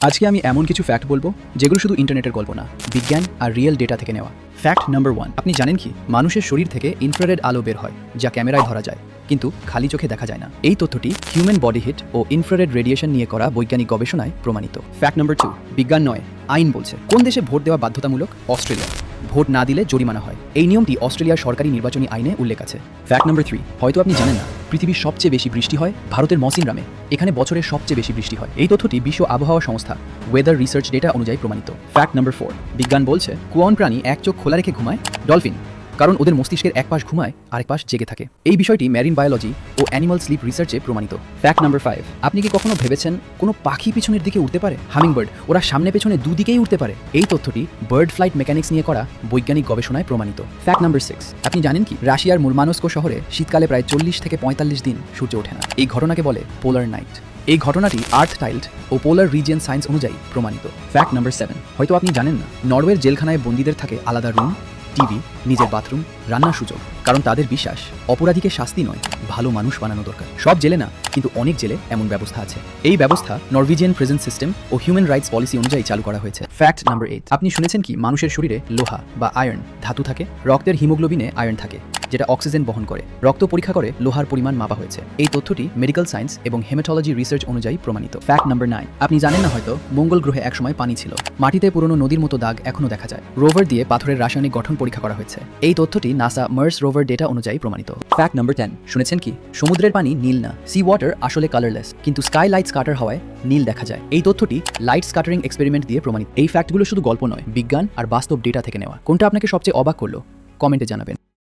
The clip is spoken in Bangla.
আজকে আমি এমন কিছু ফ্যাক্ট বলবো যেগুলো শুধু ইন্টারনেটের গল্প না, বিজ্ঞান আর রিয়েল ডেটা থেকে নেওয়া। ফ্যাক্ট নাম্বার 1, আপনি জানেন কি মানুষের শরীর থেকে ইনফ্রারেড আলো বের হয় যা ক্যামেরায় ধরা যায় কিন্তু খালি চোখে দেখা যায় না। এই তথ্যটি হিউম্যান বডি হিট ও ইনফ্রারেড রেডিয়েশন নিয়ে করা বৈজ্ঞানিক গবেষণায় প্রমাণিত। ফ্যাক্ট নাম্বার 2, বিজ্ঞান নয় আইন বলছে। কোন দেশে ভোট দেওয়া বাধ্যতামূলক? অস্ট্রেলিয়া। ভোট না দিলে জরিমানা হয়। এই নিয়মটি অস্ট্রেলিয়ার সরকারি নির্বাচনী আইনে উল্লেখ আছে। ফ্যাক্ট নাম্বার 3, হয়তো আপনি জানেন না পৃথিবীর সবচেয়ে বেশি বৃষ্টি হয় ভারতের মসিনরামে। এখানে বছরের সবচেয়ে বেশি বৃষ্টি হয়। এই তথ্যটি বিশ্ব আবহাওয়া সংস্থা ওয়েদার রিসার্চ ডেটা অনুযায়ী প্রমাণিত। ফ্যাক্ট নাম্বার 4, বিজ্ঞান বলছে কোন প্রাণী এক চোখ খোলা রেখে ঘুমায়? ডলফিন। কারণ ওদের মস্তিষ্কের এক পাশ ঘুমায় আরেক পাশ জেগে থাকে। এই বিষয়টি ম্যারিন বায়োলজি ও অ্যানিমাল স্লিপ রিসার্চে প্রমাণিত। ফ্যাক্ট নাম্বার 5, আপনি কি কখনো ভেবেছেন কোনো পাখি পিছনের দিকে উঠতে পারে? হামিংবার্ড, ওরা সামনে পেছনে দুদিকেই উঠতে পারে। এই তথ্যটি বার্ড ফ্লাইট মেকানিক্স নিয়ে করা বৈজ্ঞানিক গবেষণায় প্রমাণিত। ফ্যাক্ট নাম্বার 6, আপনি জানেন কি রাশিয়ার মুরমানস্ক শহরে শীতকালে প্রায় 40 থেকে 45 দিন সূর্য ওঠে না। এই ঘটনাকে বলে পোলার নাইট। এই ঘটনাটি আর্থ টাইলড ও পোলার রিজিয়ন সায়েন্স অনুযায়ী প্রমাণিত। ফ্যাক্ট নাম্বার 7, হয়তো আপনি জানেন না নরওয়ের জেলখানায় বন্দীদের থাকে আলাদা রুম, টিভি, নিজের বাথরুম, রান্নার সুযোগ। কারণ তাদের বিশ্বাস অপরাধীকে শাস্তি নয় ভালো মানুষ বানানো দরকার। সব জেলে না, কিন্তু অনেক জেলে এমন ব্যবস্থা আছে। এই ব্যবস্থা নরওয়েজিয়ান প্রিজন সিস্টেম ও হিউম্যান রাইটস পলিসি অনুযায়ী চালু করা হয়েছে। ফ্যাক্ট নাম্বার 8, আপনি শুনেছেন কি মানুষের শরীরে লোহা বা আয়রন ধাতু থাকে? রক্তের হিমোগ্লোবিনে আয়রন থাকে যেটা অক্সিজেন বহন করে। রক্ত পরীক্ষা করে লোহার পরিমাণ মাপা হয়েছে। এই তথ্যটি মেডিকেল সায়েন্স এবং হেমাটোলজি রিসার্চ অনুযায়ী প্রমাণিত। ফ্যাক্ট নাম্বার 9, আপনি জানেন না হয়তো মঙ্গল গ্রহে একসময় পানি ছিল। মাটিতে পুরনো নদীর মতো দাগ এখনো দেখা যায়। রোভার দিয়ে পাথরের রাসায়নিক গঠন পরীক্ষা করা হয়েছে। এই তথ্যটি নাসা মার্স রোভার ডেটা অনুযায়ী প্রমাণিত। ফ্যাক্ট নাম্বার 10, শুনেছেন কি সমুদ্রের পানি নীল না। সি ওয়াটার আসলে কালারলেস, কিন্তু স্কাই লাইট স্কাটার হওয়ায় নীল দেখা যায়। এই তথ্যটি লাইট স্কাটারিং এক্সপেরিমেন্ট দিয়ে প্রমাণিত। এই ফ্যাক্টগুলো শুধু গল্প নয়, বিজ্ঞান আর বাস্তব ডেটা থেকে নেওয়া। কোনটা আপনাকে সবচেয়ে অবাক করলো কমেন্টে জানাবেন।